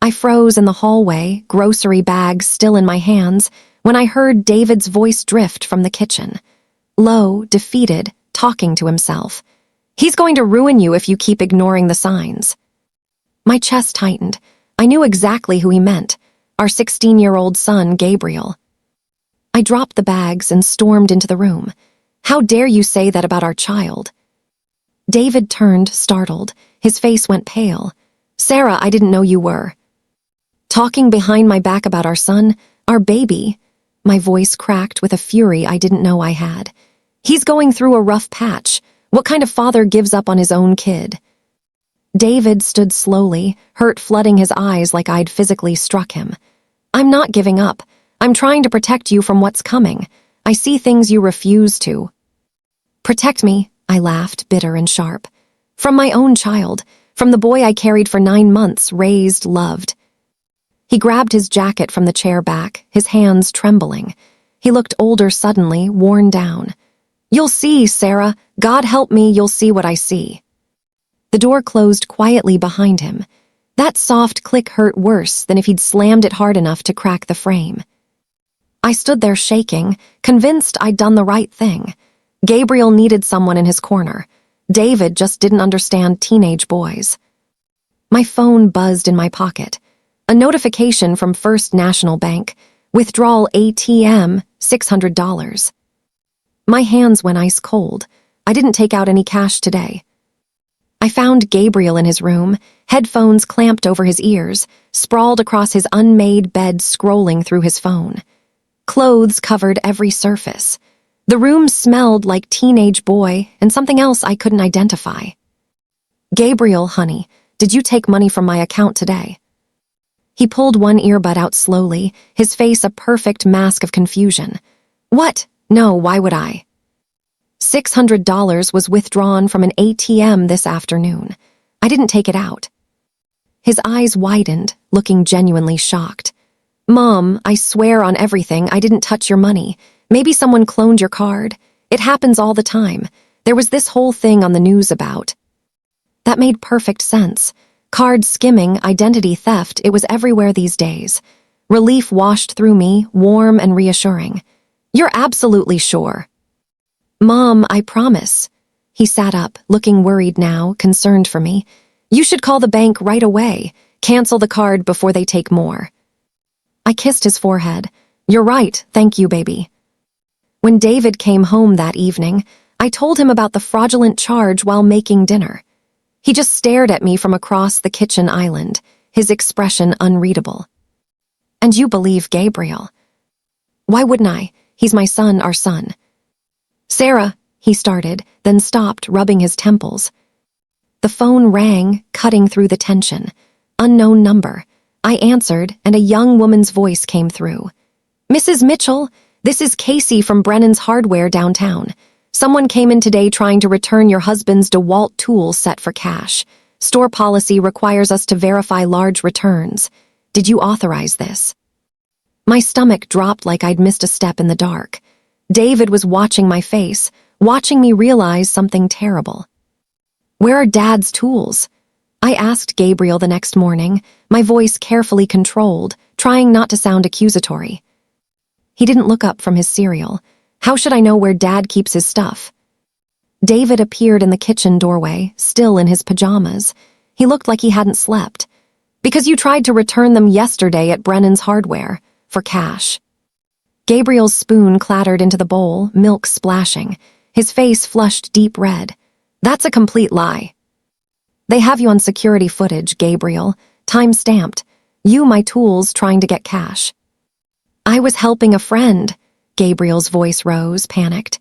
I froze in the hallway, grocery bags still in my hands, when I heard David's voice drift from the kitchen. Low, defeated, talking to himself. "He's going to ruin you if you keep ignoring the signs." My chest tightened. I knew exactly who he meant. Our 16-year-old son, Gabriel. I dropped the bags and stormed into the room. "How dare you say that about our child?" David turned, startled. His face went pale. "Sarah, I didn't know you were." "Talking behind my back about our son, our baby." My voice cracked with a fury I didn't know I had. "He's going through a rough patch. What kind of father gives up on his own kid?" David stood slowly, hurt flooding his eyes like I'd physically struck him. "I'm not giving up. I'm trying to protect you from what's coming. I see things you refuse to." "Protect me," I laughed, bitter and sharp. "From my own child, from the boy I carried for 9 months, raised, loved." He grabbed his jacket from the chair back, his hands trembling. He looked older suddenly, worn down. "You'll see, Sarah. God help me, you'll see what I see." The door closed quietly behind him. That soft click hurt worse than if he'd slammed it hard enough to crack the frame. I stood there shaking, convinced I'd done the right thing. Gabriel needed someone in his corner. David just didn't understand teenage boys. My phone buzzed in my pocket. A notification from First National Bank. Withdrawal ATM, $600. My hands went ice cold. I didn't take out any cash today. I found Gabriel in his room, headphones clamped over his ears, sprawled across his unmade bed scrolling through his phone. Clothes covered every surface. The room smelled like teenage boy and something else I couldn't identify. "Gabriel, honey, did you take money from my account today?" He pulled one earbud out slowly, his face a perfect mask of confusion. "What? No, why would I?" $600 was withdrawn from an ATM this afternoon. I didn't take it out. His eyes widened, looking genuinely shocked. "Mom, I swear on everything I didn't touch your money. Maybe someone cloned your card. It happens all the time. There was this whole thing on the news about." That made perfect sense. Card skimming, identity theft, it was everywhere these days. Relief washed through me, warm and reassuring. "You're absolutely sure?" "Mom, I promise." He sat up, looking worried now, concerned for me. "You should call the bank right away. Cancel the card before they take more." I kissed his forehead. "You're right, thank you, baby." When David came home that evening, I told him about the fraudulent charge while making dinner. He just stared at me from across the kitchen island, his expression unreadable. "And you believe Gabriel?" "Why wouldn't I? He's my son, our son." "Sarah," he started, then stopped, rubbing his temples. The phone rang, cutting through the tension. Unknown number. I answered, and a young woman's voice came through. "Mrs. Mitchell, this is Casey from Brennan's Hardware downtown. Someone came in today trying to return your husband's DeWalt tool set for cash. Store policy requires us to verify large returns. Did you authorize this?" My stomach dropped like I'd missed a step in the dark. David was watching my face, watching me realize something terrible. "Where are Dad's tools?" I asked Gabriel the next morning, my voice carefully controlled, trying not to sound accusatory. He didn't look up from his cereal. How should I know where Dad keeps his stuff? David appeared in the kitchen doorway, still in his pajamas. He looked like he hadn't slept. "Because you tried to return them yesterday at Brennan's Hardware, for cash." Gabriel's spoon clattered into the bowl, milk splashing. His face flushed deep red. "That's a complete lie." "They have you on security footage, Gabriel. Time-stamped. You, my tools, trying to get cash." "I was helping a friend." Gabriel's voice rose, panicked.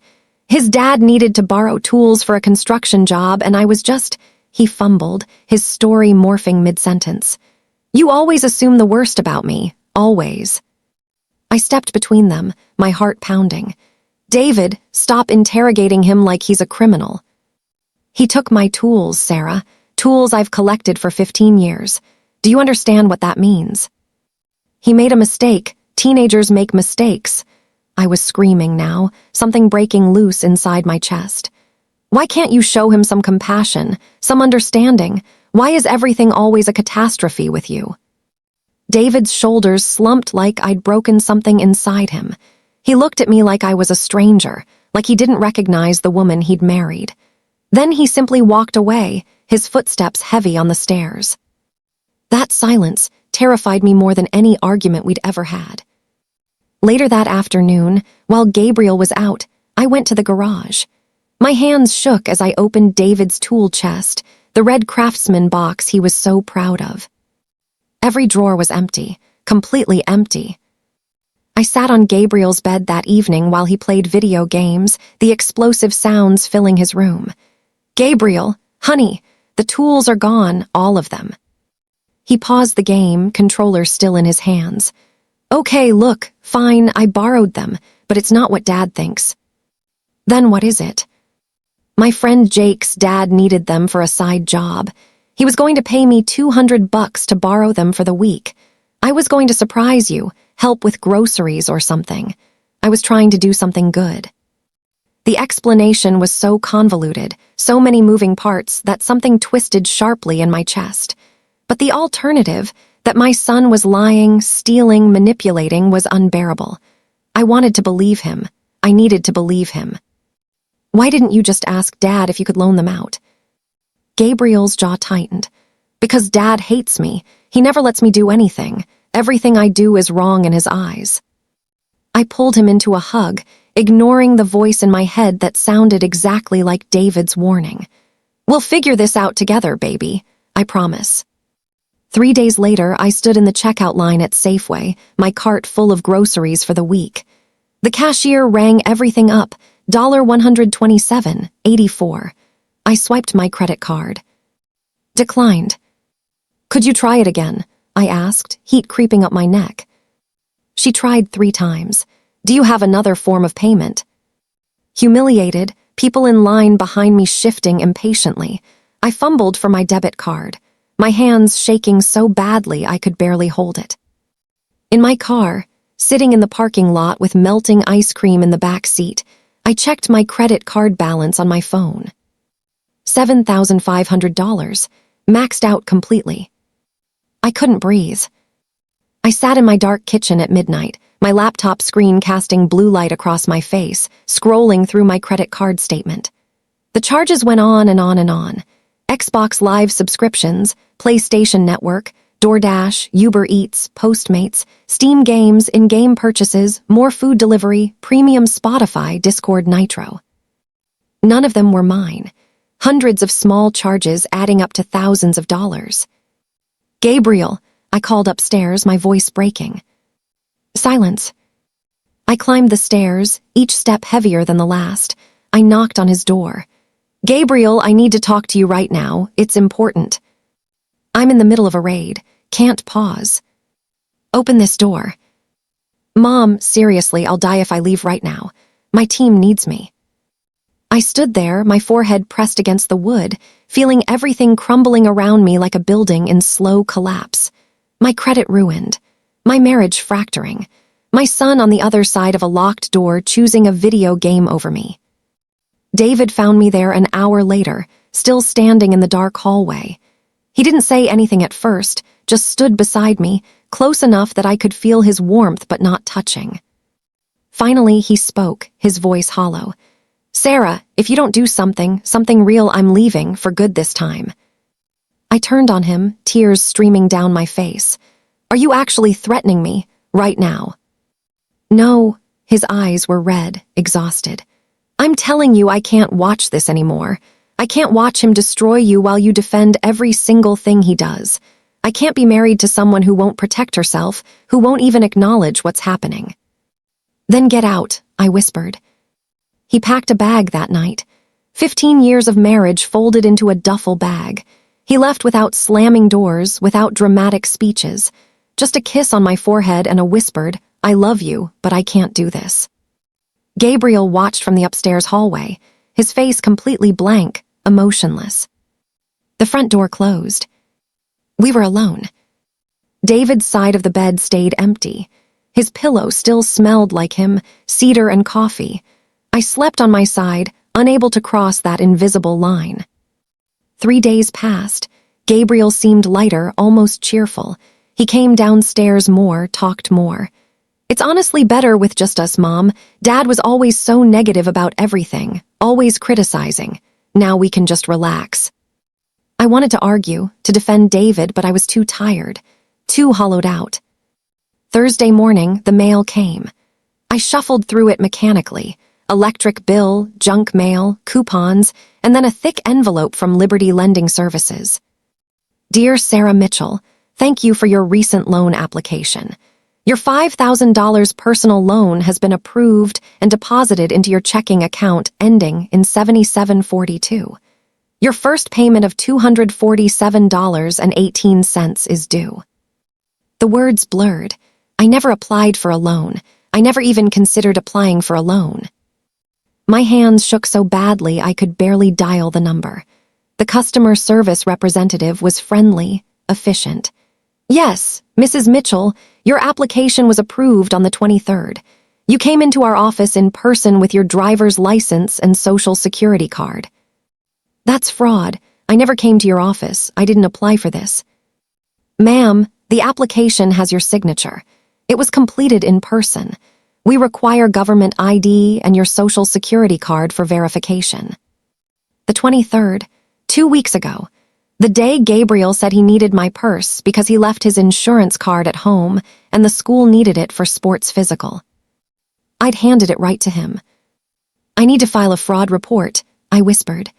"His dad needed to borrow tools for a construction job, and I was just—" He fumbled, his story morphing mid-sentence. "You always assume the worst about me. Always." I stepped between them, my heart pounding. "David, stop interrogating him like he's a criminal." "He took my tools, Sarah. Tools I've collected for 15 years. Do you understand what that means?" "He made a mistake. Teenagers make mistakes." I was screaming now, something breaking loose inside my chest. "Why can't you show him some compassion, some understanding? Why is everything always a catastrophe with you?" David's shoulders slumped like I'd broken something inside him. He looked at me like I was a stranger, like he didn't recognize the woman he'd married. Then he simply walked away, his footsteps heavy on the stairs. That silence terrified me more than any argument we'd ever had. Later that afternoon, while Gabriel was out, I went to the garage. My hands shook as I opened David's tool chest, the red Craftsman box he was so proud of. Every drawer was empty, completely empty. I sat on Gabriel's bed that evening while he played video games, the explosive sounds filling his room. "Gabriel, honey, the tools are gone, all of them." He paused the game, controller still in his hands. "Okay, look, fine, I borrowed them, but it's not what Dad thinks." "Then what is it?" "My friend Jake's dad needed them for a side job. He was going to pay me $200 to borrow them for the week. I was going to surprise you, help with groceries or something. I was trying to do something good." The explanation was so convoluted, so many moving parts, that something twisted sharply in my chest. But the alternative, that my son was lying, stealing, manipulating, was unbearable. I wanted to believe him. I needed to believe him. "Why didn't you just ask Dad if you could loan them out?" Gabriel's jaw tightened. "Because Dad hates me. He never lets me do anything. Everything I do is wrong in his eyes." I pulled him into a hug, ignoring the voice in my head that sounded exactly like David's warning. "We'll figure this out together, baby. I promise." 3 days later, I stood in the checkout line at Safeway, my cart full of groceries for the week. The cashier rang everything up, $127.84. I swiped my credit card. "Declined." "Could you try it again?" I asked, heat creeping up my neck. She tried 3 times. "Do you have another form of payment?" Humiliated, people in line behind me shifting impatiently, I fumbled for my debit card, my hands shaking so badly I could barely hold it. In my car, sitting in the parking lot with melting ice cream in the back seat, I checked my credit card balance on my phone. $7,500, maxed out completely. I couldn't breathe. I sat in my dark kitchen at midnight, my laptop screen casting blue light across my face, scrolling through my credit card statement. The charges went on and on and on. Xbox Live subscriptions, PlayStation Network, DoorDash, Uber Eats, Postmates, Steam games, in-game purchases, more food delivery, premium Spotify, Discord Nitro. None of them were mine. Hundreds of small charges adding up to thousands of dollars. "Gabriel," I called upstairs, my voice breaking. Silence. I climbed the stairs, each step heavier than the last. I knocked on his door. "Gabriel, I need to talk to you right now. It's important." "I'm in the middle of a raid. Can't pause." "Open this door." "Mom, seriously, I'll die if I leave right now. My team needs me." I stood there, my forehead pressed against the wood, feeling everything crumbling around me like a building in slow collapse. My credit ruined. My marriage fracturing. My son on the other side of a locked door choosing a video game over me. David found me there an hour later, still standing in the dark hallway. He didn't say anything at first, just stood beside me, close enough that I could feel his warmth but not touching. Finally, he spoke, his voice hollow. "Sarah, if you don't do something real, I'm leaving, for good this time." I turned on him, tears streaming down my face. "Are you actually threatening me, right now?" "No." His eyes were red, exhausted. "I'm telling you I can't watch this anymore. I can't watch him destroy you while you defend every single thing he does. I can't be married to someone who won't protect herself, who won't even acknowledge what's happening." "Then get out," I whispered. He packed a bag that night. 15 years of marriage folded into a duffel bag. He left without slamming doors, without dramatic speeches. Just a kiss on my forehead and a whispered, "I love you, but I can't do this." Gabriel watched from the upstairs hallway, his face completely blank, emotionless. The front door closed. We were alone. David's side of the bed stayed empty. His pillow still smelled like him, cedar and coffee. I slept on my side, unable to cross that invisible line. 3 days passed. Gabriel seemed lighter, almost cheerful. He came downstairs more, talked more. It's honestly better with just us, Mom. Dad was always so negative about everything, always criticizing. Now we can just relax. I wanted to argue, to defend David, but I was too tired, too hollowed out. Thursday morning, the mail came. I shuffled through it mechanically. Electric bill, junk mail, coupons, and then a thick envelope from Liberty Lending Services. Dear Sarah Mitchell, thank you for your recent loan application. Your $5,000 personal loan has been approved and deposited into your checking account ending in 7742. Your first payment of $247.18 is due. The words blurred. I never applied for a loan. I never even considered applying for a loan. My hands shook so badly I could barely dial the number. The customer service representative was friendly, efficient. Yes, Mrs. Mitchell, your application was approved on the 23rd. You came into our office in person with your driver's license and social security card. That's fraud. I never came to your office. I didn't apply for this. Ma'am, the application has your signature. It was completed in person. We require government ID and your social security card for verification. The 23rd, 2 weeks ago, the day Gabriel said he needed my purse because he left his insurance card at home and the school needed it for sports physical. I'd handed it right to him. I need to file a fraud report, I whispered.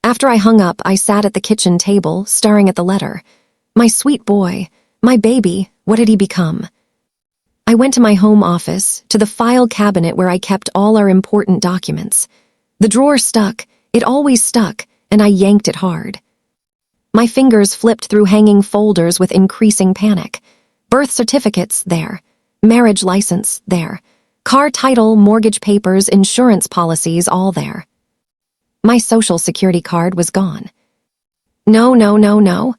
After I hung up, I sat at the kitchen table, staring at the letter. My sweet boy, my baby, what had he become? I went to my home office, to the file cabinet where I kept all our important documents. The drawer stuck, it always stuck, and I yanked it hard. My fingers flipped through hanging folders with increasing panic. Birth certificates, there. Marriage license, there. Car title, mortgage papers, insurance policies, all there. My social security card was gone. No, no, no, no.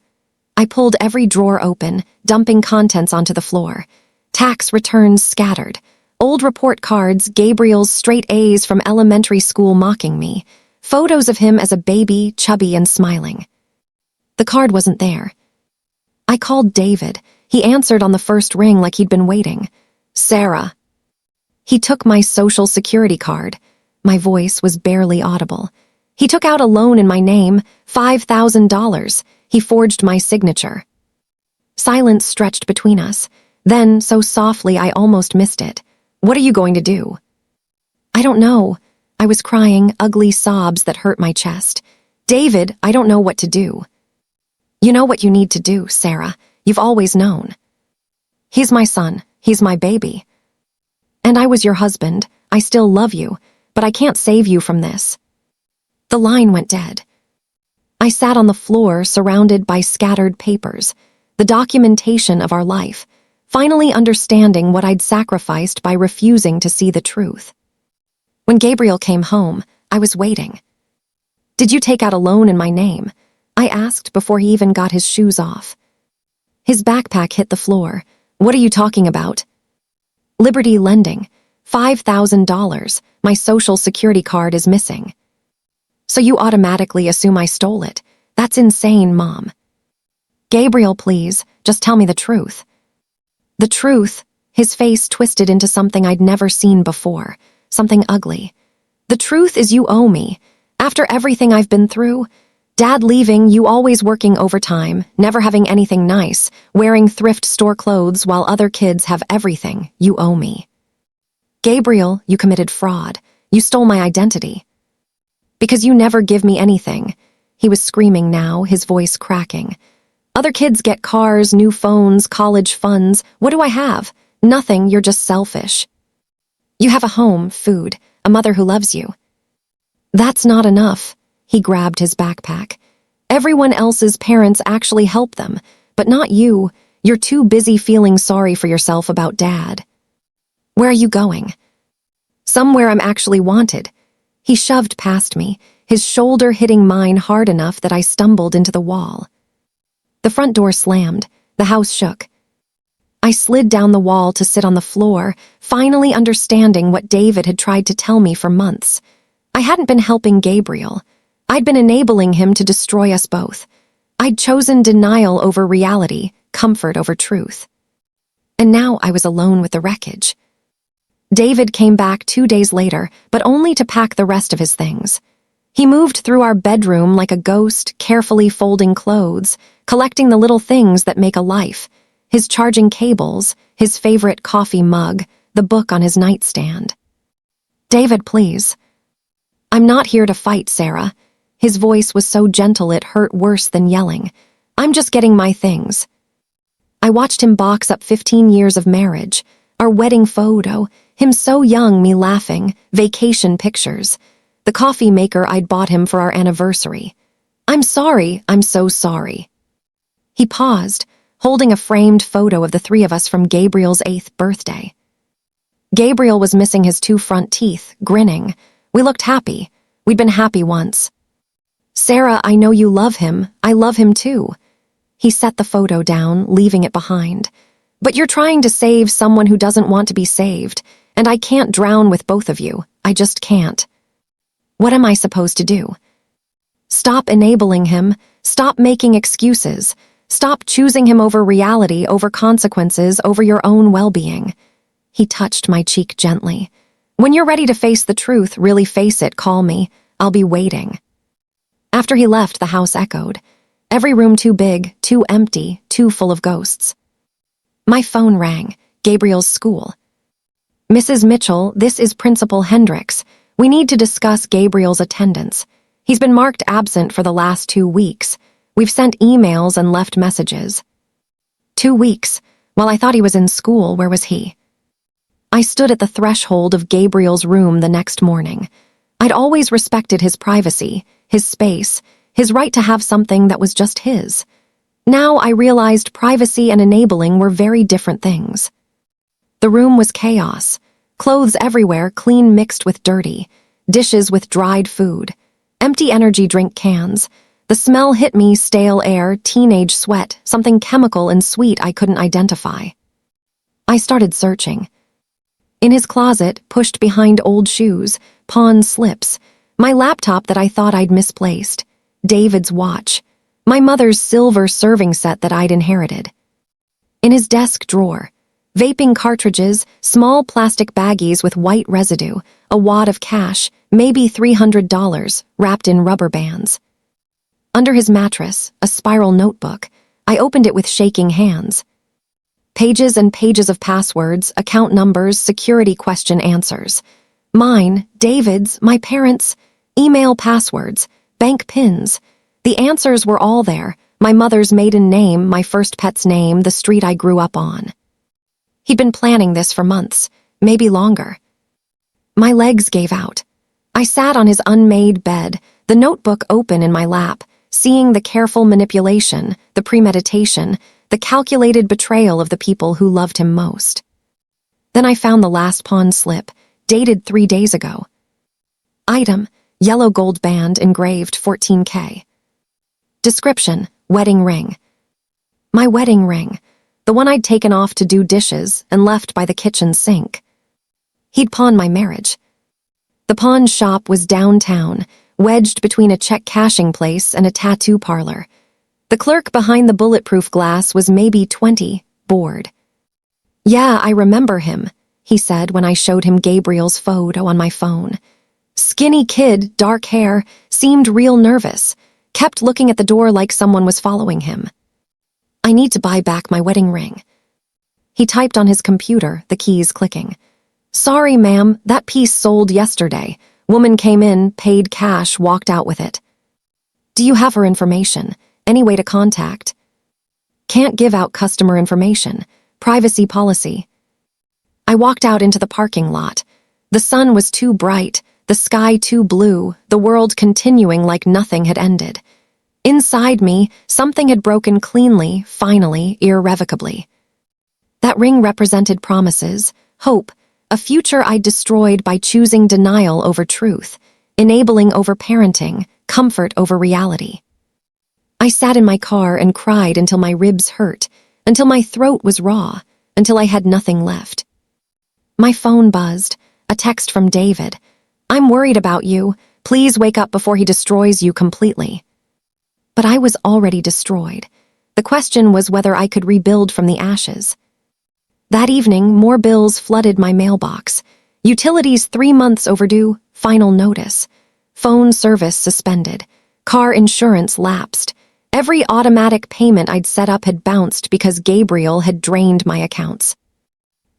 I pulled every drawer open, dumping contents onto the floor. Tax returns scattered. Old report cards, Gabriel's straight A's from elementary school mocking me. Photos of him as a baby, chubby and smiling. The card wasn't there. I called David. He answered on the first ring like he'd been waiting. Sarah. He took my social security card. My voice was barely audible. He took out a loan in my name, $5,000. He forged my signature. Silence stretched between us. Then, so softly I almost missed it. What are you going to do? I don't know. I was crying, ugly sobs that hurt my chest. David, I don't know what to do. You know what you need to do, Sarah. You've always known. He's my son. He's my baby. And I was your husband. I still love you, but I can't save you from this. The line went dead. I sat on the floor, surrounded by scattered papers, the documentation of our life, finally understanding what I'd sacrificed by refusing to see the truth. When Gabriel came home, I was waiting. Did you take out a loan in my name? I asked before he even got his shoes off. His backpack hit the floor. What are you talking about? Liberty Lending. $5,000. My social security card is missing. So you automatically assume I stole it. That's insane, Mom. Gabriel, please, just tell me the truth. The truth, his face twisted into something I'd never seen before, something ugly. The truth is you owe me. After everything I've been through, Dad leaving, you always working overtime, never having anything nice, wearing thrift store clothes while other kids have everything, you owe me. Gabriel, you committed fraud. You stole my identity. Because you never give me anything. He was screaming now, his voice cracking. Other kids get cars, new phones, college funds. What do I have? Nothing, you're just selfish. You have a home, food, a mother who loves you. That's not enough. He grabbed his backpack. Everyone else's parents actually help them, but not you. You're too busy feeling sorry for yourself about Dad. Where are you going? Somewhere I'm actually wanted. He shoved past me, his shoulder hitting mine hard enough that I stumbled into the wall. The front door slammed. The house shook. I slid down the wall to sit on the floor, finally understanding what David had tried to tell me for months. I hadn't been helping Gabriel. I'd been enabling him to destroy us both. I'd chosen denial over reality, comfort over truth. And now I was alone with the wreckage. David came back 2 days later, but only to pack the rest of his things. He moved through our bedroom like a ghost, carefully folding clothes, collecting the little things that make a life: his charging cables, his favorite coffee mug, the book on his nightstand. "David, please." "I'm not here to fight, Sarah." His voice was so gentle it hurt worse than yelling. "I'm just getting my things." I watched him box up 15 years of marriage, our wedding photo, him so young, me laughing, vacation pictures, the coffee maker I'd bought him for our anniversary. "I'm sorry, I'm so sorry." He paused, holding a framed photo of the three of us from Gabriel's 8th birthday. Gabriel was missing his 2 front teeth, grinning. We looked happy. We'd been happy once. "Sarah, I know you love him. I love him too." He set the photo down, leaving it behind. "But you're trying to save someone who doesn't want to be saved, and I can't drown with both of you. I just can't." What am I supposed to do? Stop enabling him. Stop making excuses. Stop choosing him over reality, over consequences, over your own well-being. He touched my cheek gently. "When you're ready to face the truth, really face it, call me. I'll be waiting." After he left, the house echoed. Every room too big, too empty, too full of ghosts. My phone rang. Gabriel's school. "Mrs. Mitchell, this is Principal Hendricks. We need to discuss Gabriel's attendance. He's been marked absent for the last 2 weeks. We've sent emails and left messages." 2 weeks? Well, I thought he was in school. Where was he? I stood at the threshold of Gabriel's room the next morning. I'd always respected his privacy, his space, his right to have something that was just his. Now I realized privacy and enabling were very different things. The room was chaos. Clothes everywhere, clean mixed with dirty. Dishes with dried food. Empty energy drink cans. The smell hit me: stale air, teenage sweat, something chemical and sweet I couldn't identify. I started searching. In his closet, pushed behind old shoes, pawn slips, my laptop that I thought I'd misplaced, David's watch, my mother's silver serving set that I'd inherited. In his desk drawer, vaping cartridges, small plastic baggies with white residue, a wad of cash, maybe $300, wrapped in rubber bands. Under his mattress, a spiral notebook. I opened it with shaking hands. Pages and pages of passwords, account numbers, security question answers. Mine, David's, my parents', email passwords, bank pins. The answers were all there: my mother's maiden name, my first pet's name, the street I grew up on. He'd been planning this for months, maybe longer. My legs gave out. I sat on his unmade bed, the notebook open in my lap, seeing the careful manipulation, the premeditation, the calculated betrayal of the people who loved him most. Then I found the last pawn slip, dated 3 days ago. Item: yellow gold band engraved 14K. Description: wedding ring. My wedding ring, the one I'd taken off to do dishes and left by the kitchen sink. He'd pawned my marriage. The pawn shop was downtown, wedged between a check cashing place and a tattoo parlor. The clerk behind the bulletproof glass was maybe 20, bored. "Yeah, I remember him," he said when I showed him Gabriel's photo on my phone. Skinny kid, dark hair, seemed real nervous, kept looking at the door like someone was following him. "I need to buy back my wedding ring." He typed on his computer, the keys clicking. "Sorry, ma'am, that piece sold yesterday. Woman came in, paid cash, walked out with it." "Do you have her information? Any way to contact?" "Can't give out customer information. Privacy policy." I walked out into the parking lot. The sun was too bright, the sky too blue, the world continuing like nothing had ended. Inside me, something had broken cleanly, finally, irrevocably. That ring represented promises, hope, a future I'd destroyed by choosing denial over truth, enabling over parenting, comfort over reality. I sat in my car and cried until my ribs hurt, until my throat was raw, until I had nothing left. My phone buzzed, a text from David. "I'm worried about you. Please wake up before he destroys you completely." But I was already destroyed. The question was whether I could rebuild from the ashes. That evening, more bills flooded my mailbox. Utilities 3 months overdue, final notice. Phone service suspended. Car insurance lapsed. Every automatic payment I'd set up had bounced because Gabriel had drained my accounts.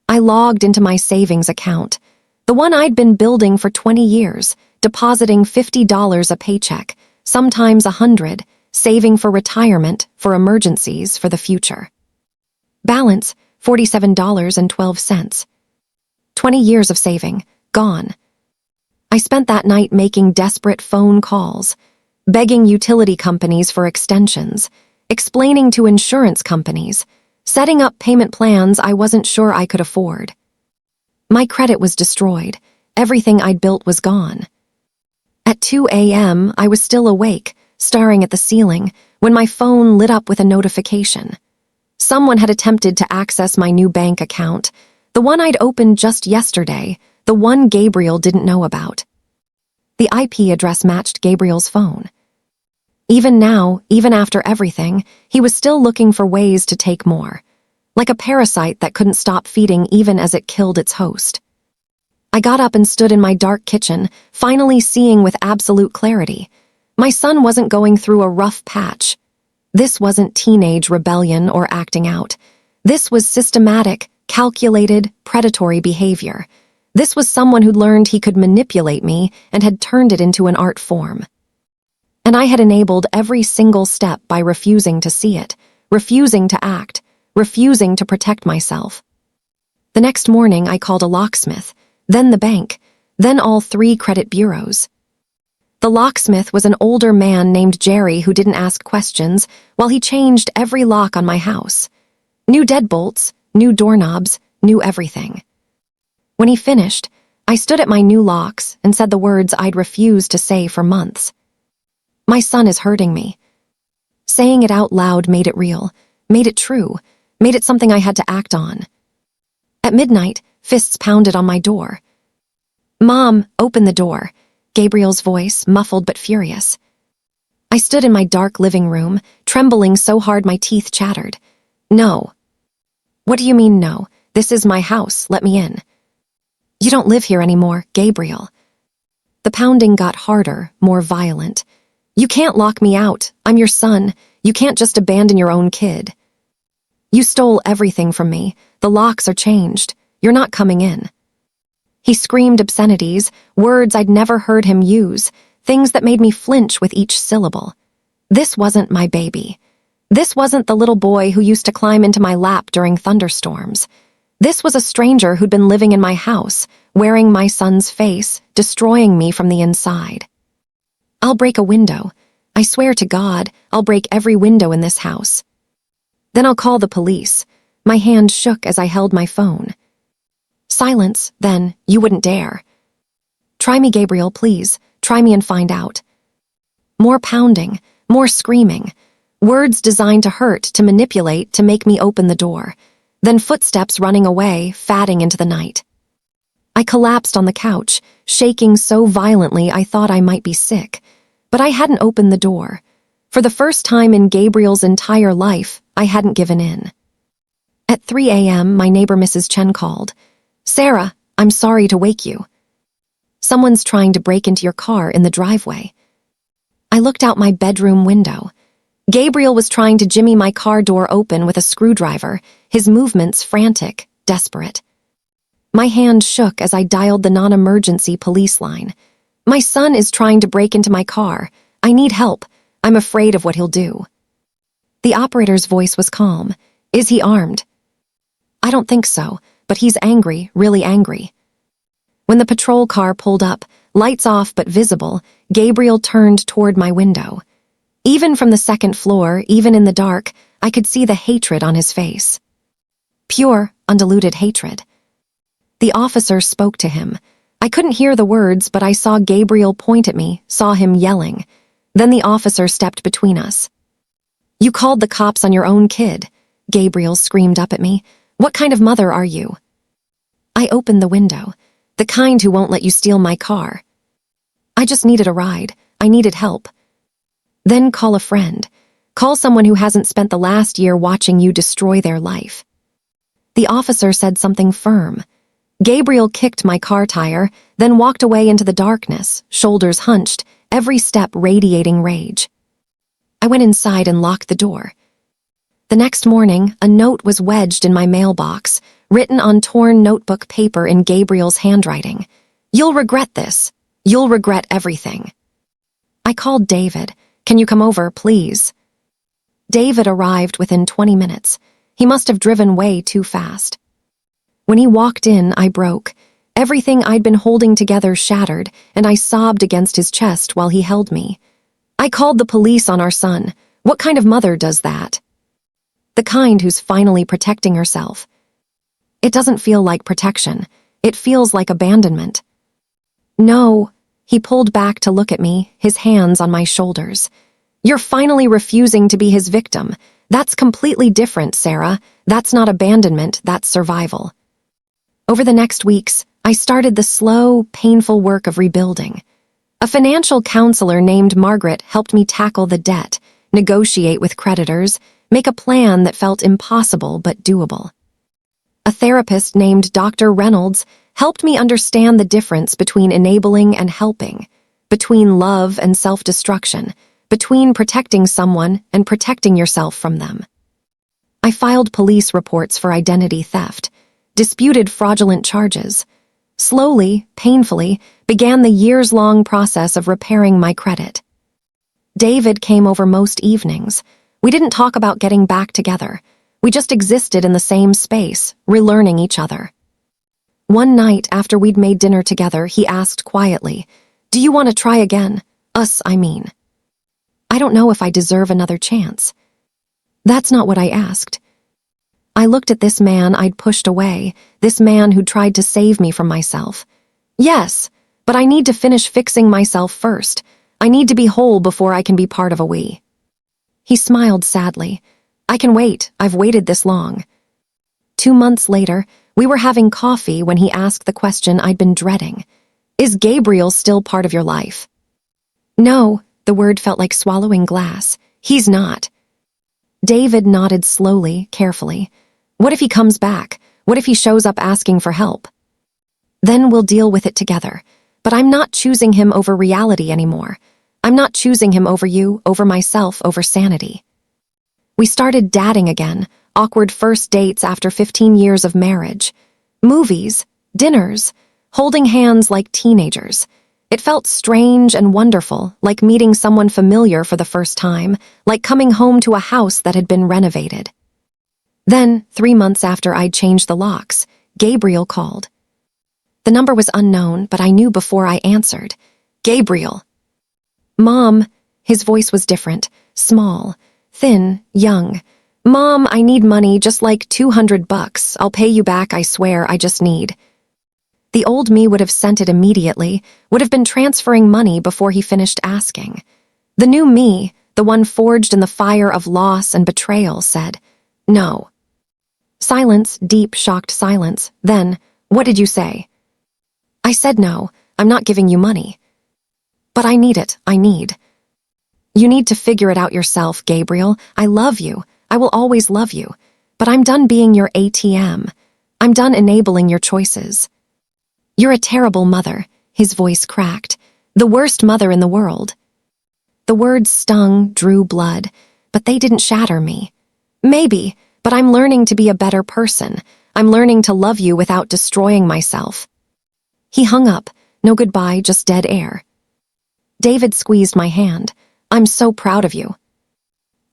I logged into my savings account, the one I'd been building for 20 years, depositing $50 a paycheck, sometimes $100, saving for retirement, for emergencies, for the future. Balance, $47.12. 20 years of saving, gone. I spent that night making desperate phone calls, begging utility companies for extensions, explaining to insurance companies, setting up payment plans I wasn't sure I could afford. My credit was destroyed. Everything I'd built was gone. At 2 a.m., I was still awake, staring at the ceiling, when my phone lit up with a notification. Someone had attempted to access my new bank account, the one I'd opened just yesterday, the one Gabriel didn't know about. The IP address matched Gabriel's phone. Even now, even after everything, he was still looking for ways to take more, like a parasite that couldn't stop feeding even as it killed its host. I got up and stood in my dark kitchen, finally seeing with absolute clarity. My son wasn't going through a rough patch. This wasn't teenage rebellion or acting out. This was systematic, calculated, predatory behavior. This was someone who'd learned he could manipulate me and had turned it into an art form. And I had enabled every single step by refusing to see it, refusing to act, refusing to protect myself. The next morning, I called a locksmith, then the bank, then all 3 credit bureaus. The locksmith was an older man named Jerry who didn't ask questions while he changed every lock on my house. New deadbolts, new doorknobs, new everything. When he finished, I stood at my new locks and said the words I'd refused to say for months. My son is hurting me. Saying it out loud made it real, made it true, made it something I had to act on. At midnight, fists pounded on my door. "Mom, open the door," Gabriel's voice, muffled but furious. I stood in my dark living room, trembling so hard my teeth chattered. "No." "What do you mean, no? This is my house, let me in." "You don't live here anymore, Gabriel." The pounding got harder, more violent. "You can't lock me out. I'm your son. You can't just abandon your own kid. You stole everything from me. The locks are changed. You're not coming in." He screamed obscenities, words I'd never heard him use, things that made me flinch with each syllable. This wasn't my baby. This wasn't the little boy who used to climb into my lap during thunderstorms. This was a stranger who'd been living in my house, wearing my son's face, destroying me from the inside. "I'll break a window. I swear to God, I'll break every window in this house. Then I'll call the police." My hand shook as I held my phone. "Silence, then. You wouldn't dare." "Try me, Gabriel, please. Try me and find out." More pounding, more screaming. Words designed to hurt, to manipulate, to make me open the door. Then footsteps running away, fatting into the night. I collapsed on the couch, shaking so violently I thought I might be sick. But I hadn't opened the door. For the first time in Gabriel's entire life, I hadn't given in. At 3 a.m., my neighbor Mrs. Chen called. "Sarah, I'm sorry to wake you. Someone's trying to break into your car in the driveway." I looked out my bedroom window. Gabriel was trying to jimmy my car door open with a screwdriver, his movements frantic, desperate. My hand shook as I dialed the non-emergency police line. "My son is trying to break into my car. I need help. I'm afraid of what he'll do." The operator's voice was calm. "Is he armed?" "I don't think so, but he's angry, really angry." When the patrol car pulled up, lights off but visible, Gabriel turned toward my window. Even from the second floor, even in the dark, I could see the hatred on his face. Pure, undiluted hatred. The officer spoke to him. I couldn't hear the words, but I saw Gabriel point at me, saw him yelling. Then the officer stepped between us. "You called the cops on your own kid," Gabriel screamed up at me. "What kind of mother are you?" I opened the window. "The kind who won't let you steal my car." "I just needed a ride. I needed help." "Then call a friend." Call someone who hasn't spent the last year watching you destroy their life." The officer said something firm. Gabriel kicked my car tire, then walked away into the darkness, shoulders hunched, every step radiating rage. I went inside and locked the door. The next morning, a note was wedged in my mailbox, written on torn notebook paper in Gabriel's handwriting. "You'll regret this. You'll regret everything." I called David. "Can you come over, please?" David arrived within 20 minutes. He must have driven way too fast. When he walked in, I broke. Everything I'd been holding together shattered, and I sobbed against his chest while he held me. "I called the police on our son. What kind of mother does that?" "The kind who's finally protecting herself." "It doesn't feel like protection. It feels like abandonment." "No." He pulled back to look at me, his hands on my shoulders. "You're finally refusing to be his victim. That's completely different, Sarah. That's not abandonment, that's survival." Over the next weeks, I started the slow, painful work of rebuilding. A financial counselor named Margaret helped me tackle the debt, negotiate with creditors, make a plan that felt impossible but doable. A therapist named Dr. Reynolds helped me understand the difference between enabling and helping, between love and self-destruction, between protecting someone and protecting yourself from them. I filed police reports for identity theft, disputed fraudulent charges. Slowly, painfully, began the years-long process of repairing my credit. David came over most evenings. We didn't talk about getting back together. We just existed in the same space, relearning each other. One night after we'd made dinner together, he asked quietly, "Do you want to try again? Us, I mean." I don't know if I deserve another chance. That's not what I asked. I looked at this man I'd pushed away, this man who'd tried to save me from myself. "Yes, but I need to finish fixing myself first. I need to be whole before I can be part of a we." He smiled sadly. "I can wait. I've waited this long." 2 months later, we were having coffee when he asked the question I'd been dreading. "Is Gabriel still part of your life?" "No," the word felt like swallowing glass. "He's not." David nodded slowly, carefully. "What if he comes back? What if he shows up asking for help?" "Then we'll deal with it together. But I'm not choosing him over reality anymore. I'm not choosing him over you, over myself, over sanity." We started dating again, awkward first dates after 15 years of marriage. Movies, dinners, holding hands like teenagers. It felt strange and wonderful, like meeting someone familiar for the first time, like coming home to a house that had been renovated. Then, 3 months after I'd changed the locks, Gabriel called. The number was unknown, but I knew before I answered. "Gabriel." "Mom," his voice was different, small, thin, young. "Mom, I need money, just like $200. I'll pay you back, I swear, I just need." The old me would have sent it immediately, would have been transferring money before he finished asking. The new me, the one forged in the fire of loss and betrayal, said, "No." Silence, deep, shocked silence. Then, "What did you say?" I said no, "I'm not giving you money." "But I need it, I need." "You need to figure it out yourself, Gabriel. I love you. I will always love you. But I'm done being your ATM. I'm done enabling your choices." "You're a terrible mother," his voice cracked. "The worst mother in the world." The words stung, drew blood, but they didn't shatter me. "Maybe, but I'm learning to be a better person. I'm learning to love you without destroying myself." He hung up, no goodbye, just dead air. David squeezed my hand. "I'm so proud of you."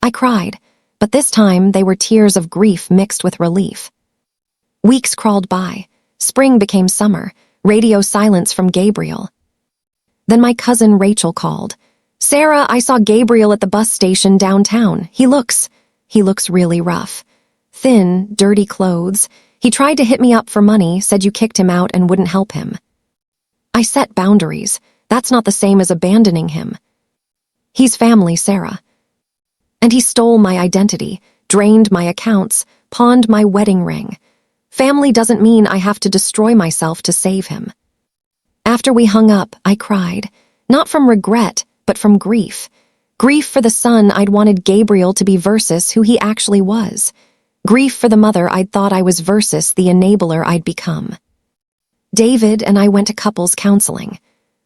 I cried, but this time they were tears of grief mixed with relief. Weeks crawled by. Spring became summer, radio silence from Gabriel. Then my cousin Rachel called. "Sarah, I saw Gabriel at the bus station downtown. He looks really rough. Thin, dirty clothes. He tried to hit me up for money, said you kicked him out and wouldn't help him." I set boundaries. That's not the same as abandoning him. "He's family, Sarah." And he stole my identity, drained my accounts, pawned my wedding ring. Family doesn't mean I have to destroy myself to save him. After we hung up, I cried, not from regret, but from grief. Grief for the son I'd wanted Gabriel to be versus who he actually was. Grief for the mother I'd thought I was versus the enabler I'd become. David and I went to couples counseling.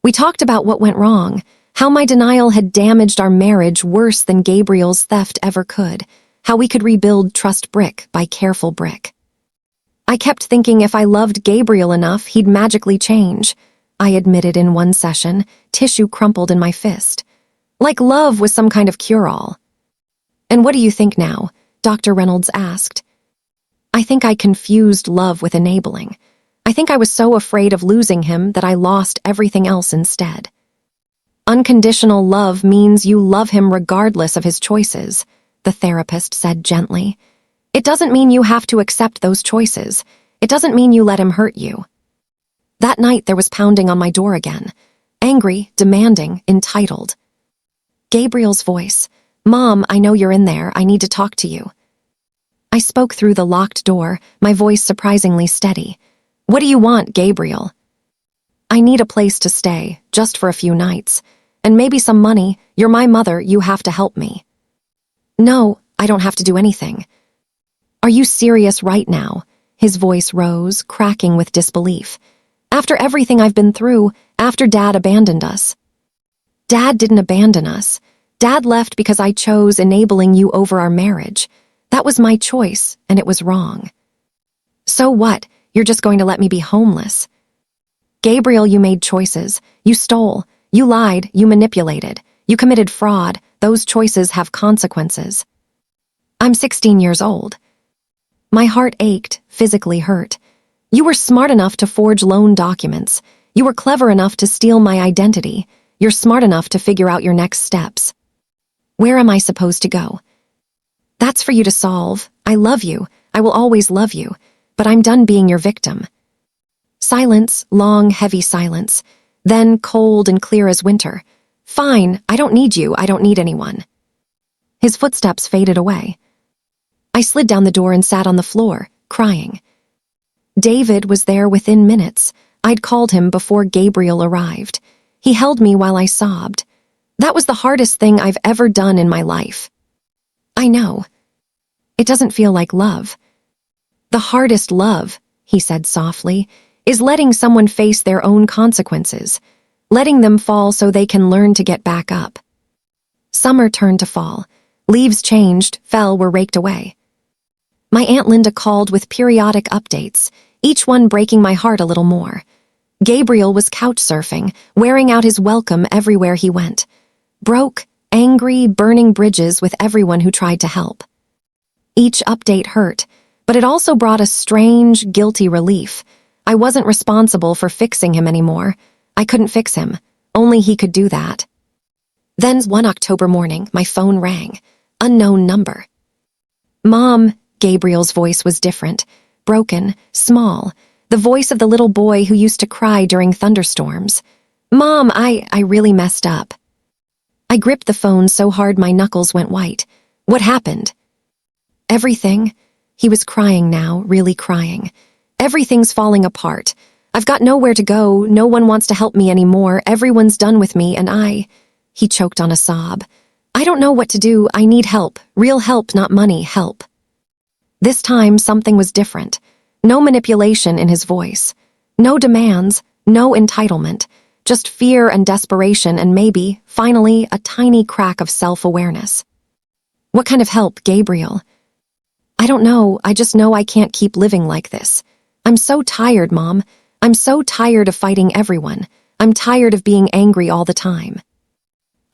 We talked about what went wrong, how my denial had damaged our marriage worse than Gabriel's theft ever could, how we could rebuild trust brick by careful brick. I kept thinking if I loved Gabriel enough, he'd magically change. I admitted in one session, tissue crumpled in my fist. Like love was some kind of cure-all. "And what do you think now?" Dr. Reynolds asked. I think I confused love with enabling. I think I was so afraid of losing him that I lost everything else instead. Unconditional love means you love him regardless of his choices, the therapist said gently. It doesn't mean you have to accept those choices. It doesn't mean you let him hurt you. That night there was pounding on my door again. Angry, demanding, entitled. Gabriel's voice. "Mom, I know you're in there. I need to talk to you." I spoke through the locked door, my voice surprisingly steady. "What do you want, Gabriel?" "I need a place to stay, just for a few nights. And maybe some money. You're my mother, you have to help me." "No, I don't have to do anything." "Are you serious right now?" His voice rose, cracking with disbelief. "After everything I've been through, after Dad abandoned us." "Dad didn't abandon us. Dad left because I chose enabling you over our marriage. That was my choice, and it was wrong." "So what? You're just going to let me be homeless?" "Gabriel, you made choices. You stole. You lied. You manipulated. You committed fraud. Those choices have consequences." I'm 16 years old. My heart ached, physically hurt. "You were smart enough to forge loan documents. You were clever enough to steal my identity. You're smart enough to figure out your next steps. Where am I supposed to go?" "That's for you to solve. I love you. I will always love you. But I'm done being your victim." Silence, long, heavy silence. Then cold and clear as winter. "Fine, I don't need you. I don't need anyone." His footsteps faded away. I slid down the door and sat on the floor, crying. David was there within minutes. I'd called him before Gabriel arrived. He held me while I sobbed. That was the hardest thing I've ever done in my life. "I know. It doesn't feel like love." "The hardest love," he said softly, "is letting someone face their own consequences, letting them fall so they can learn to get back up." Summer turned to fall. Leaves changed, fell, were raked away. My Aunt Linda called with periodic updates, each one breaking my heart a little more. Gabriel was couch surfing, wearing out his welcome everywhere he went. Broke, angry, burning bridges with everyone who tried to help. Each update hurt, but it also brought a strange, guilty relief. I wasn't responsible for fixing him anymore. I couldn't fix him. Only he could do that. Then one October morning, my phone rang. Unknown number. "Mom," Gabriel's voice was different, broken, small, the voice of the little boy who used to cry during thunderstorms. "Mom, I really messed up." I gripped the phone so hard my knuckles went white. "What happened?" "Everything." He was crying now, really crying. "Everything's falling apart. I've got nowhere to go, no one wants to help me anymore, everyone's done with me, and I..." He choked on a sob. "I don't know what to do, I need help. Real help, not money, help." This time, something was different. No manipulation in his voice. No demands, no entitlement. Just fear and desperation and maybe, finally, a tiny crack of self-awareness. "What kind of help, Gabriel?" "I don't know, I just know I can't keep living like this. I'm so tired, Mom. I'm so tired of fighting everyone. I'm tired of being angry all the time."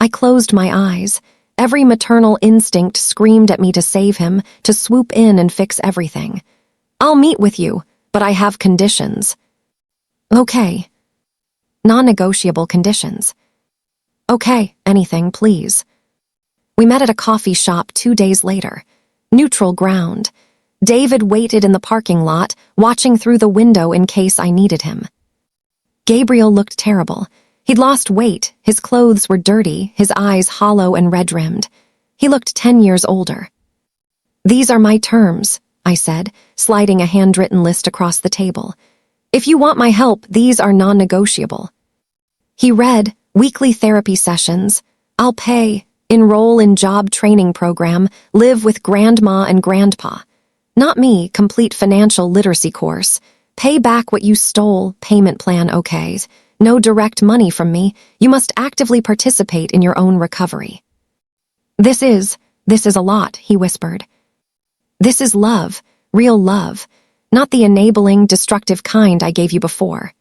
I closed my eyes. Every maternal instinct screamed at me to save him, to swoop in and fix everything. "I'll meet with you, but I have conditions." "Okay." Non-negotiable conditions. "Okay, anything, please." We met at a coffee shop 2 days later. Neutral ground. David waited in the parking lot, watching through the window in case I needed him. Gabriel looked terrible. He'd lost weight, his clothes were dirty, his eyes hollow and red-rimmed. He looked 10 years older. "These are my terms," I said, sliding a handwritten list across the table. "If you want my help, these are non-negotiable." He read, "Weekly therapy sessions. I'll pay Enroll in job training program, live with grandma and grandpa. Not me, complete financial literacy course. Pay back what you stole, payment plan okays. No direct money from me. You must actively participate in your own recovery. This is a lot, he whispered. This is love, real love, not the enabling, destructive kind I gave you before.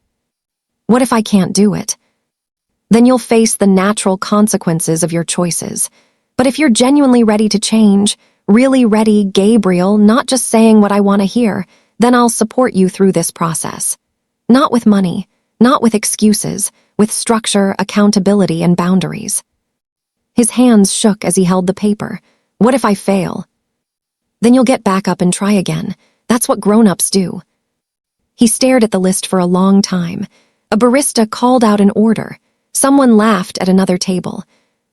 What if I can't do it? Then you'll face the natural consequences of your choices. But if you're genuinely ready to change, really ready, Gabriel, not just saying what I want to hear, then I'll support you through this process. Not with money, not with excuses, with structure, accountability, and boundaries. His hands shook as he held the paper. What if I fail? Then you'll get back up and try again. That's what grown-ups do. He stared at the list for a long time. A barista called out an order. Someone laughed at another table.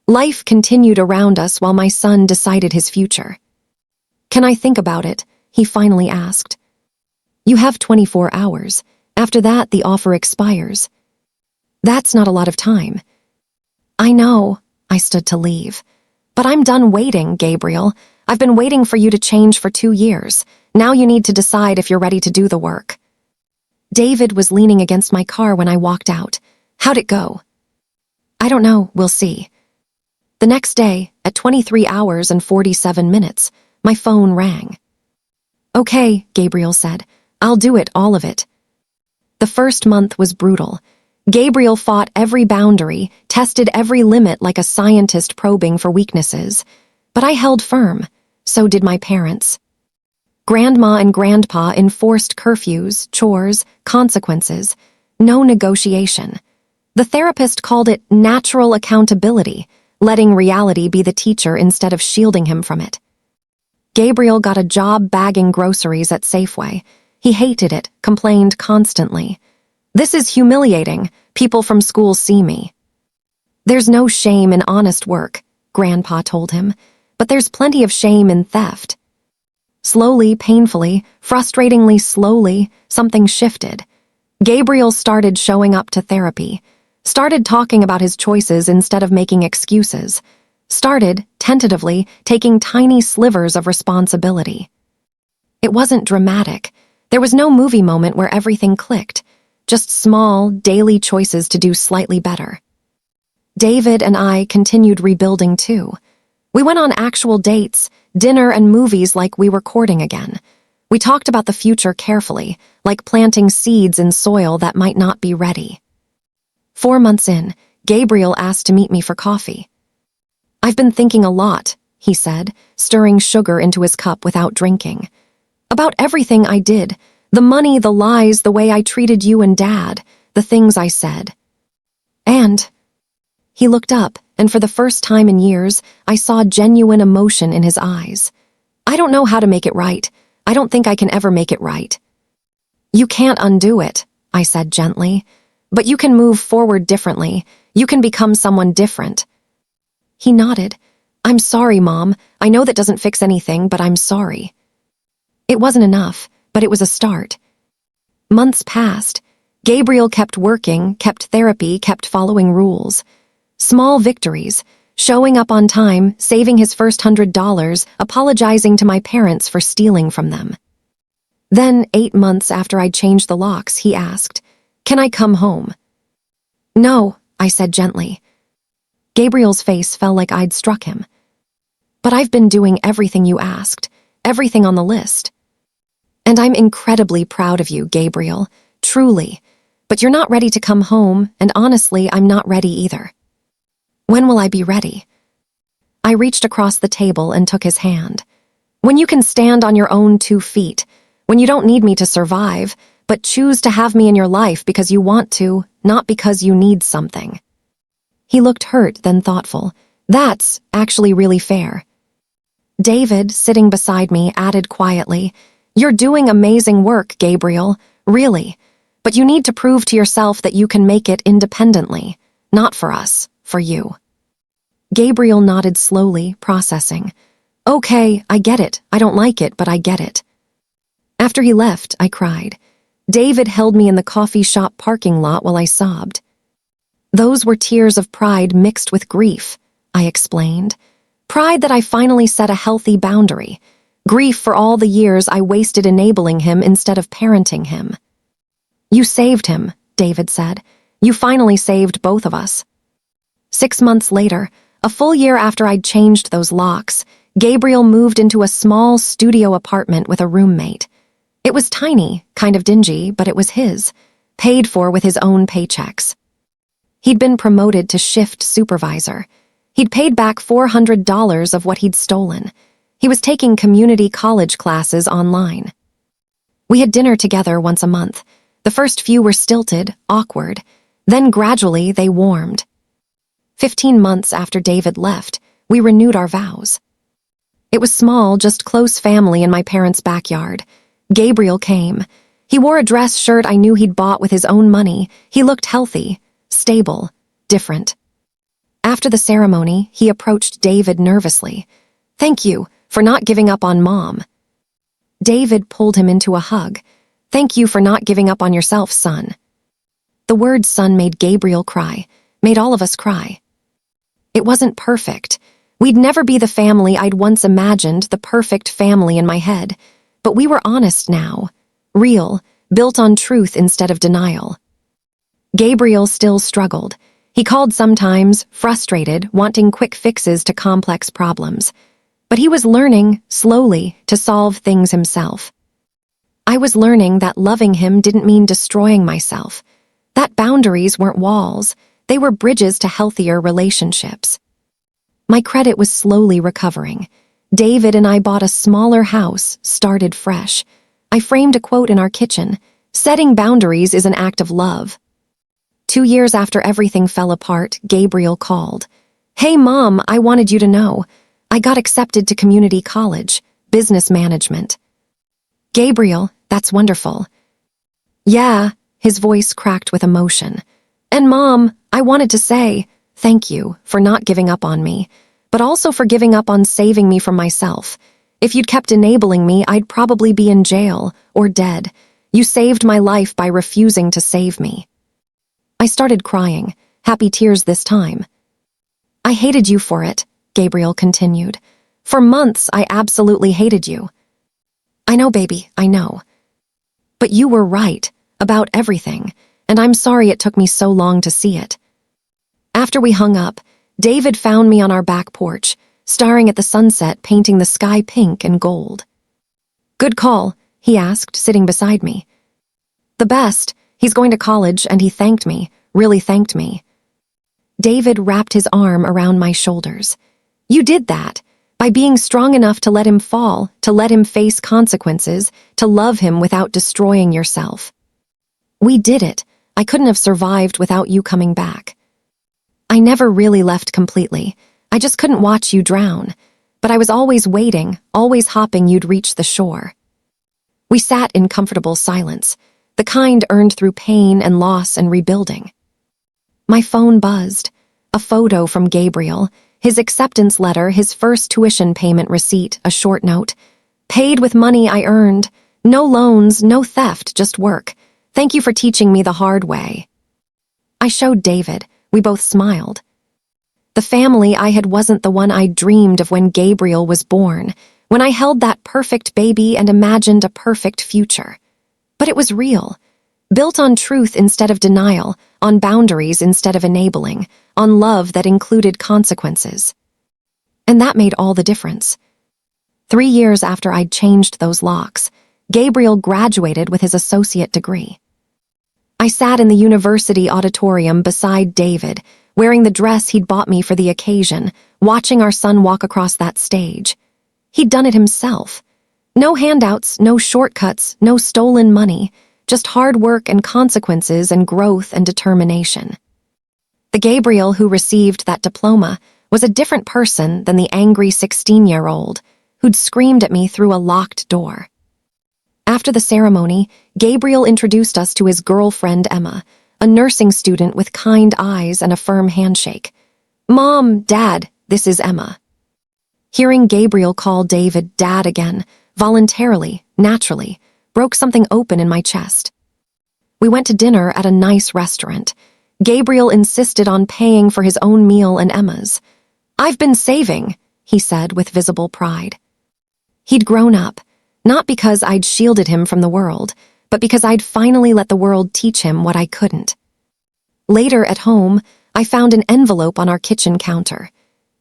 Life continued around us while my son decided his future. Can I think about it? He finally asked. You have 24 hours. After that, the offer expires. That's not a lot of time. I know. I stood to leave. But I'm done waiting, Gabriel. I've been waiting for you to change for 2 years. Now you need to decide if you're ready to do the work. David was leaning against my car when I walked out. How'd it go? I don't know, we'll see. The next day, at 23 hours and 47 minutes, my phone rang. Okay, Gabriel said. I'll do it, all of it. The first month was brutal. Gabriel fought every boundary, tested every limit like a scientist probing for weaknesses. But I held firm. So did my parents. Grandma and grandpa enforced curfews, chores, consequences. No negotiation. The therapist called it natural accountability, letting reality be the teacher instead of shielding him from it. Gabriel got a job bagging groceries at Safeway. He hated it, complained constantly. This is humiliating. People from school see me. There's no shame in honest work, Grandpa told him, but there's plenty of shame in theft. Slowly, painfully, frustratingly slowly, something shifted. Gabriel started showing up to therapy. Started talking about his choices instead of making excuses. Started, tentatively, taking tiny slivers of responsibility. It wasn't dramatic. There was no movie moment where everything clicked. Just small, daily choices to do slightly better. David and I continued rebuilding too. We went on actual dates, dinner and movies like we were courting again. We talked about the future carefully, like planting seeds in soil that might not be ready. 4 months in, Gabriel asked to meet me for coffee. I've been thinking a lot, he said, stirring sugar into his cup without drinking. About everything I did, the money, the lies, the way I treated you and Dad, the things I said. And he looked up, and for the first time in years, I saw genuine emotion in his eyes. I don't know how to make it right. I don't think I can ever make it right. You can't undo it, I said gently. But you can move forward differently. You can become someone different. He nodded. I'm sorry, Mom. I know that doesn't fix anything, but I'm sorry. It wasn't enough, but it was a start. Months passed. Gabriel kept working, kept therapy, kept following rules. Small victories, showing up on time, saving his first $100, apologizing to my parents for stealing from them. Then, 8 months after I'd changed the locks, he asked, Can I come home? No, I said gently. Gabriel's face fell like I'd struck him. But I've been doing everything you asked, everything on the list. And I'm incredibly proud of you, Gabriel, truly. But you're not ready to come home, and honestly, I'm not ready either. When will I be ready? I reached across the table and took his hand. When you can stand on your own 2 feet, when you don't need me to survive, but choose to have me in your life because you want to, not because you need something. He looked hurt, then thoughtful. That's actually really fair. David, sitting beside me, added quietly, You're doing amazing work, Gabriel, really. But you need to prove to yourself that you can make it independently. Not for us, for you. Gabriel nodded slowly, processing. Okay, I get it. I don't like it, but I get it. After he left, I cried. David held me in the coffee shop parking lot while I sobbed. Those were tears of pride mixed with grief. I explained. Pride that I finally set a healthy boundary. Grief for all the years I wasted enabling him instead of parenting him. You saved him, David said. You finally saved both of us. 6 months later, a full year after I'd changed those locks, Gabriel moved into a small studio apartment with a roommate. It was tiny, kind of dingy, but it was his, paid for with his own paychecks. He'd been promoted to shift supervisor. He'd paid back $400 of what he'd stolen. He was taking community college classes online. We had dinner together once a month. The first few were stilted, awkward. Then gradually they warmed. 15 months after David left, we renewed our vows. It was small, just close family in my parents' backyard. Gabriel came. He wore a dress shirt I knew he'd bought with his own money. He looked healthy, stable, different. After the ceremony, he approached David nervously. Thank you for not giving up on Mom. David pulled him into a hug. Thank you for not giving up on yourself, son. The word son made Gabriel cry, made all of us cry. It wasn't perfect. We'd never be the family I'd once imagined, the perfect family in my head. But we were honest now. Real, built on truth instead of denial. Gabriel still struggled. He called sometimes, frustrated, wanting quick fixes to complex problems. But he was learning, slowly, to solve things himself. I was learning that loving him didn't mean destroying myself. That boundaries weren't walls. They were bridges to healthier relationships. My credit was slowly recovering. David and I bought a smaller house, started fresh. I framed a quote in our kitchen, "Setting boundaries is an act of love." 2 years after everything fell apart, Gabriel called. Hey, Mom, I wanted you to know. I got accepted to community college, business management. Gabriel, that's wonderful. Yeah, his voice cracked with emotion. And Mom, I wanted to say, thank you for not giving up on me, but also for giving up on saving me from myself. If you'd kept enabling me, I'd probably be in jail or dead. You saved my life by refusing to save me. I started crying, happy tears this time. I hated you for it, Gabriel continued. For months, I absolutely hated you. I know, baby, I know. But you were right about everything, and I'm sorry it took me so long to see it. After we hung up, David found me on our back porch, staring at the sunset, painting the sky pink and gold. Good call, he asked, sitting beside me. The best. He's going to college, and he thanked me, really thanked me. David wrapped his arm around my shoulders. You did that, by being strong enough to let him fall, to let him face consequences, to love him without destroying yourself. We did it. I couldn't have survived without you coming back. I never really left completely. I just couldn't watch you drown. But I was always waiting, always hoping you'd reach the shore. We sat in comfortable silence, the kind earned through pain and loss and rebuilding. My phone buzzed. A photo from Gabriel, his acceptance letter, his first tuition payment receipt, a short note. Paid with money I earned. No loans, no theft, just work. Thank you for teaching me the hard way. I showed David. We both smiled. The family I had wasn't the one I dreamed of when Gabriel was born, when I held that perfect baby and imagined a perfect future. But it was real, built on truth instead of denial, on boundaries instead of enabling, on love that included consequences. And that made all the difference. 3 years after I'd changed those locks, Gabriel graduated with his associate degree. I sat in the university auditorium beside David, wearing the dress he'd bought me for the occasion, watching our son walk across that stage. He'd done it himself. No handouts, no shortcuts, no stolen money, just hard work and consequences and growth and determination. The Gabriel who received that diploma was a different person than the angry 16-year-old who'd screamed at me through a locked door. After the ceremony, Gabriel introduced us to his girlfriend Emma, a nursing student with kind eyes and a firm handshake. Mom, Dad, this is Emma. Hearing Gabriel call David Dad again, voluntarily, naturally, broke something open in my chest. We went to dinner at a nice restaurant. Gabriel insisted on paying for his own meal and Emma's. "I've been saving," he said with visible pride. He'd grown up, not because I'd shielded him from the world, but because I'd finally let the world teach him what I couldn't. Later at home, I found an envelope on our kitchen counter.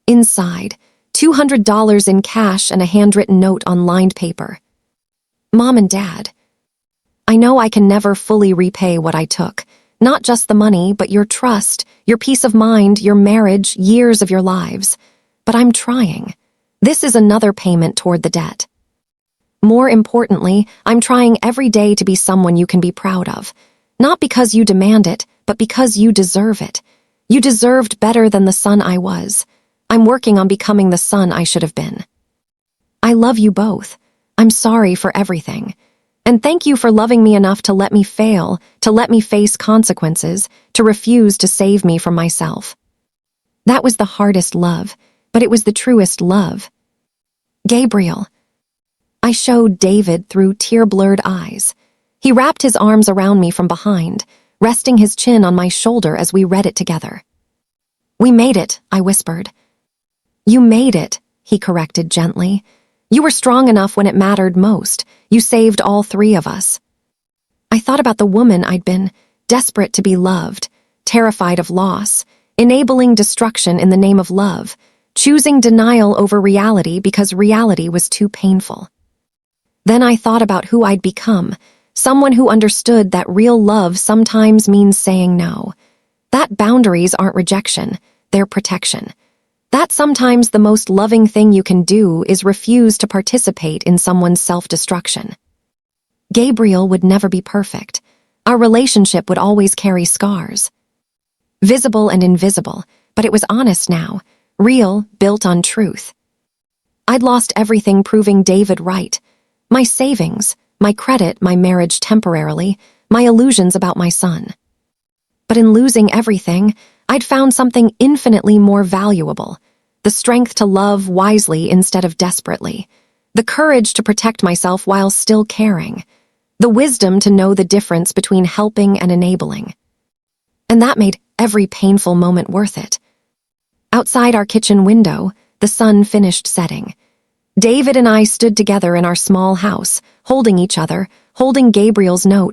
Inside, $200 in cash and a handwritten note on lined paper. "Mom and Dad, I know I can never fully repay what I took, not just the money, but your trust, your peace of mind, your marriage, years of your lives. But I'm trying. This is another payment toward the debt. More importantly, I'm trying every day to be someone you can be proud of. Not because you demand it, but because you deserve it. You deserved better than the son I was. I'm working on becoming the son I should have been. I love you both. I'm sorry for everything. And thank you for loving me enough to let me fail, to let me face consequences, to refuse to save me from myself." That was the hardest love, but it was the truest love. "Gabriel," I showed David through tear-blurred eyes. He wrapped his arms around me from behind, resting his chin on my shoulder as we read it together. "We made it," I whispered. "You made it," he corrected gently. "You were strong enough when it mattered most. You saved all three of us." I thought about the woman I'd been, desperate to be loved, terrified of loss, enabling destruction in the name of love, choosing denial over reality because reality was too painful. Then I thought about who I'd become, someone who understood that real love sometimes means saying no. That boundaries aren't rejection, they're protection. That sometimes the most loving thing you can do is refuse to participate in someone's self-destruction. Gabriel would never be perfect. Our relationship would always carry scars. Visible and invisible, but it was honest now, real, built on truth. I'd lost everything proving David right. My savings, my credit, my marriage temporarily, my illusions about my son. But in losing everything, I'd found something infinitely more valuable. The strength to love wisely instead of desperately. The courage to protect myself while still caring. The wisdom to know the difference between helping and enabling. And that made every painful moment worth it. Outside our kitchen window, the sun finished setting. David and I stood together in our small house, holding each other, holding Gabriel's note,